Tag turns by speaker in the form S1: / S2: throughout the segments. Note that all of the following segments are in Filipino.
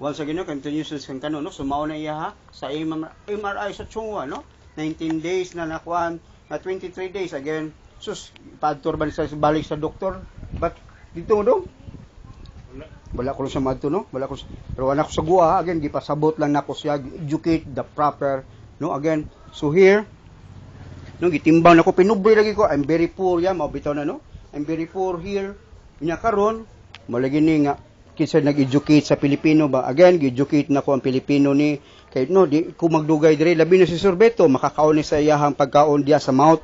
S1: Once again, no, continuous kang kanon, no? Sumao na iya ha sa MRI sa chungwa, no? 19 days na nakuan, na 23 days again. Sus, paadtor ba sa balik sa doktor? But dito do? Wala ko sa madto, no? Wala ko pero wala ko sa guwa ha? Again, gipasabot lang nako siya educate the proper, no? Again, so here no gitimbang nako pinubri lagi ko. I'm very poor ya, mao bitaw na, no? I'm very poor here. Nya karon mo lagi ni nga kinsa nag-educate sa Pilipino ba? Again, gi-educate na ko ang Pilipino ni kay no di ko magdugay dire labi na si Sorbeto makakaon ni sa iyahang pagkaon diya sa mouth.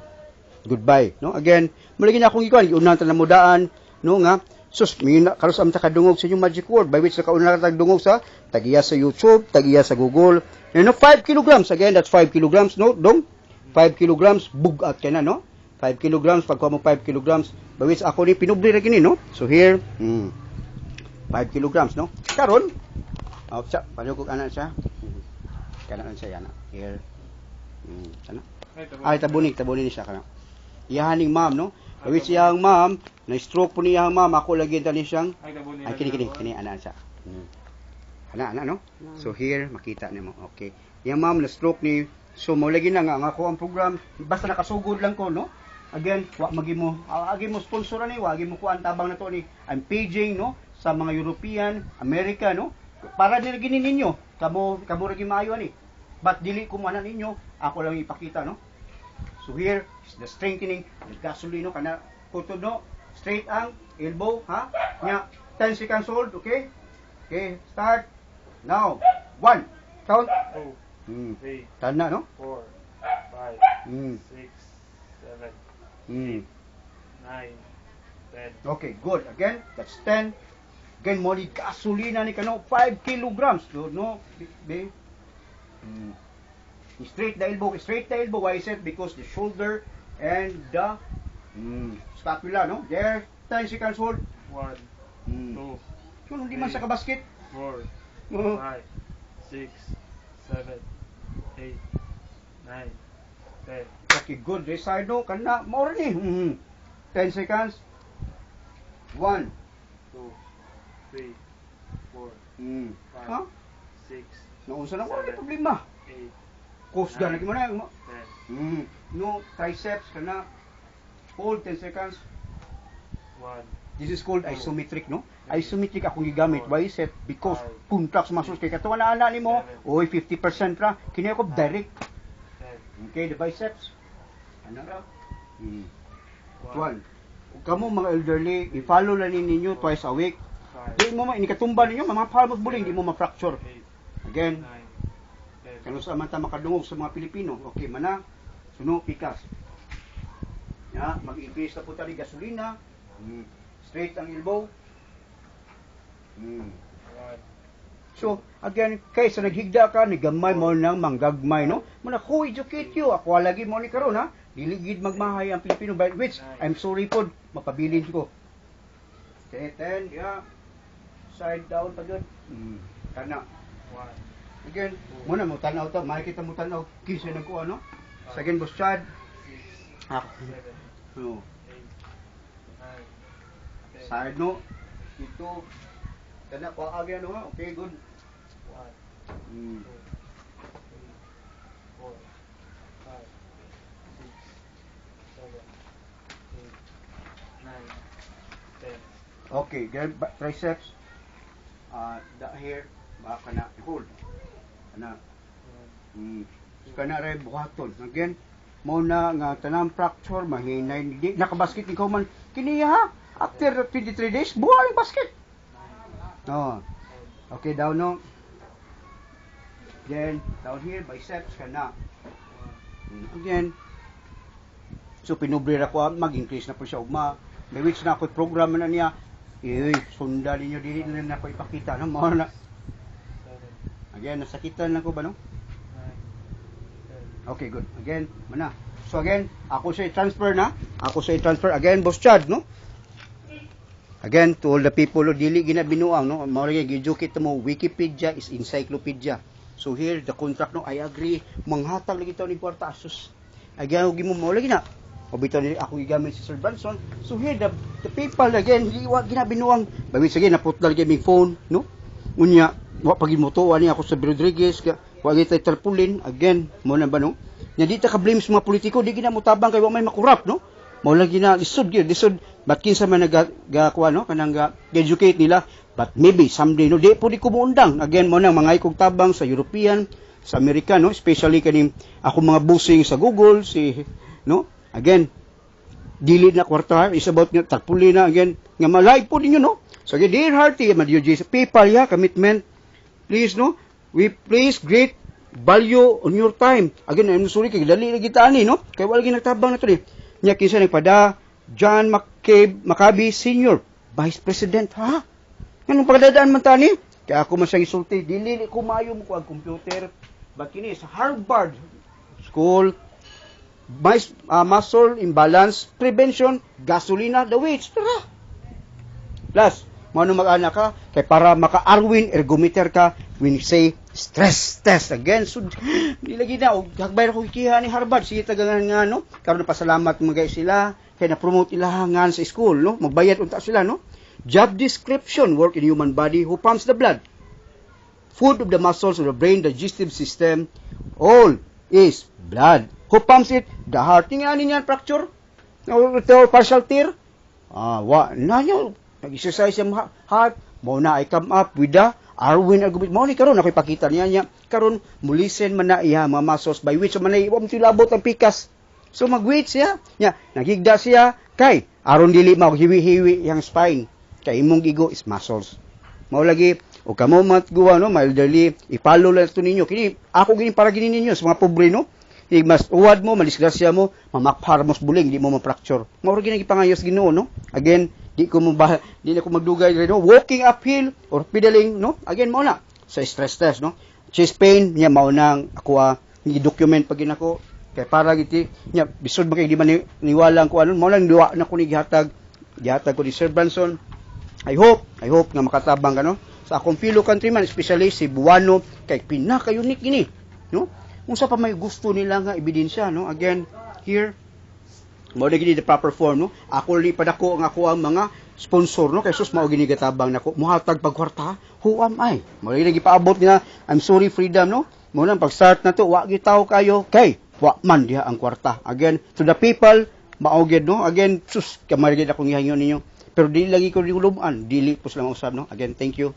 S1: Goodbye, no? Again, mulagi na akong ikuan unang tanamudaan, no nga sus mina karos am ta kadungog sa inyong magic word by which sa kauna ka tagdungog sa tagiya sa YouTube, tagiya sa Google. You know, 5 kilograms again, that's 5 kilograms, no? Dong 5 kilograms bugat ka na, no? 5 kilograms pagkuha mo 5 kilograms by which ako ni pinubli ra kini, no? So here 5 kilograms, no? Karon, siya, paano ko anak siya? Kanan siya, yana. Here. Sana? Ay, tabunin ni siya, kana. Iyahaning ma'am, no? Kawit siyang ma'am, na-stroke po niyang ma'am, ako lagi tani siyang, ay, kini, anak siya. Anak, no? So here, makita niyo mo. Okay. Yung ma'am, na-stroke ni, so, mo lagi na nga ako ang program, basta nakasugod lang ko, no? Again, wa agi mo sponsoran ni, agi mo kuan tabang na to ni. I'm paging, no? Sa mga European, America, no? Para dili gini ninyo, kamo ra maayo ni. But dili ko man ninyo, ako lang ipakita, no? So here is the strengthening, the gasoline, no? Kana putod, no? Straight ang elbow, ha? Nya 10 seconds hold, okay? Okay, start. Now, 1, count.
S2: 2, 3,
S1: Tanda, no?
S2: 4, 5, 6, 7, 8, 9, 10.
S1: Okay, good. Again, that's 10. Again, mo ni gasolina ni kano 5 kilograms. No? Straight the elbow. Why is it? Because the shoulder and the scapula, no? There, 10 seconds hold.
S2: 1, 2,
S1: So, hindi man sa kabasket.
S2: 4, 5, 6, 7, 8, 9, 10.
S1: Okay, good. This side, no? Kana, more ni. 10 seconds. 1.
S2: 2, 3, 4,
S1: Ha?
S2: 5, 6,
S1: Naunsa na wala problema.
S2: 8,
S1: Kusga lagi mo na.
S2: 10.
S1: No, triceps kana. Hold 10 seconds.
S2: 1,
S1: This is called isometric, no? Isometric akong gigamit. Why is it? Because contracts muscles kay katuwa na ana nimo, oy 50% ra. Kini ako direct.
S2: 10.
S1: Okay, the biceps. Ano ra? 1. Kamo mga elderly, i-follow lang ninyo twice a week.
S2: 5,
S1: Di mo inikatumba ninyo, mga palmos buling, di mo ma-fracture.
S2: 8,
S1: Again,
S2: 9, 10.
S1: kano sa man ta makadungog sa mga Pilipino. Okay, mana. Suno, pikas. Ya, mag-increase na po tayo gasolina. Straight ang elbow.
S2: 1,
S1: So, again, kaysa naghigda ka, nigamay mo nang manggagmay, no? Muna, who educate you? Ako lagi mo ni karon ha? Diligid magmahay ang Pilipino, by which, I'm sorry po, mapabilin ko. Okay, 10, yeah. Side down pa dyan. Kana.
S2: 1,
S1: Again, muna mo tanaw to, makikita mo tanaw, kisa ng kuha, no? Second, boss Chad.
S2: 6,
S1: Ako.
S2: 7,
S1: No.
S2: 8, 9, 10.
S1: Side, no? Ito. Kana, kuha agyan, no? Okay, good.
S2: 1, 2, 3, 4, 5, 6, 7, 8, 9, 10.
S1: Okay, then triceps. The here, baka na hold. Kana. Kana rin buhaton. Again, mo na nga tanang fracture, mahinay. Di, nakabasket ni man. Kini ha? After 23 days, buhay yung basket. Oh. Okay, down no. Then, down here, biceps kana. Again, so pinubri ra ko mag-increase na po siya ugma. May which na ako program na niya. Sunda ninyo dili na ako ipakita no mo na.
S2: 7,
S1: Again, nasakitan lang ko ba no?
S2: 9, 10.
S1: Okay, good. Again, mana. So again, ako sa transfer na. Ako sa transfer again, Boss Chad, no? Again, to all the people who dili ginabinuang, no? Mao lagi gi-educate mo, Wikipedia is encyclopedia. So here, the contract, no? I agree. Manghatag lagi tayo ni kwarta asus. Again, huwag mo mo lagi na. O bitaw ni ako gigamit si Sir Benson. So here, the people again, di wa ginabinuang. Bawi sige, naputol lagi may phone, no? Unya, wa pagin mo to ani ako sa Rodriguez ka wa gitay tarpulin again mo na ba no nya di ta ka blame sa mga politiko di gina mo tabang kay wa may makurap no mo lagi na lisod but kinsa man kuha no kanang educate nila but maybe someday no di po di ko muundang again mo nang mga ikog tabang sa European sa Amerikano especially kaning ako mga busing sa Google si no again dili na kwarta is about nga tarpulin na again nga malay po ninyo no so again dear hearty sa PayPal ya commitment please no we place great value on your time again I'm sorry kay dali na kita ani no kay wala ginagtabang na to ni nya kinsa nagpada John Maccabi Senior Vice President ha nganong pagdadaan man tani kay ako man sa isulti dili ko maayo mo ko ang computer but kini sa Harvard School muscle imbalance prevention gasolina the weights tara plus mo mag-ana ka kay para maka-Arwin ergometer ka when you say stress test again so nilagi na og hagbay ko ikiha ni Harvard sige tagangan nga no karon pasalamat mga sila kay na-promote ilahangan sa school no magbayad unta sila no job description work in human body who pumps the blood food of the muscles of the brain digestive system all is blood who pumps it the heart nga niyan fracture or partial tear wa na nyo nag-exercise yung heart mo na I come up with the Arwin argument mo ni karon ako ipakita niya karon mulisen man na iya mga muscles by which man ay labot ang pikas so mag-weights siya nagigda siya kay aron dili maghiwi-hiwi yang spine kay imong gigo is muscles mao lagi o kamo matguwa no mildly ipalo lang to ninyo kini ako gini para gini ninyo sa mga pobre no mas uwad mo malisgrasya mo mamakpar mo buling di mo ma-fracture mao gini gipangayos Ginoo no again di na ko magdugay no walking uphill or pedaling no again mao na sa stress test no chest pain niya mao nang ako ni-document pag ginako kay para giti niya bisod ba kay di man niwala ko anon mao lang duwa na ko ni gihatag ko ni Sir Branson I hope nga makatabang ka no sa akong fellow countryman especially si Buano kay pinaka-unique gini no unsa pa may gusto nila nga ebidensya no again here mao gini the proper form no ako li padako ang ako ang mga sponsor no kay sus mao gini gatabang nako muhatag pagkwarta who am I mao gini gipaabot nila I'm sorry freedom no mo nang pag-start na to wa gitaw kayo kay wa man diha ang kwarta again to the people mao gid no again sus kamay gid akong ihangon ninyo pero dili lagi ko diuluman dili po sila mausab no again thank you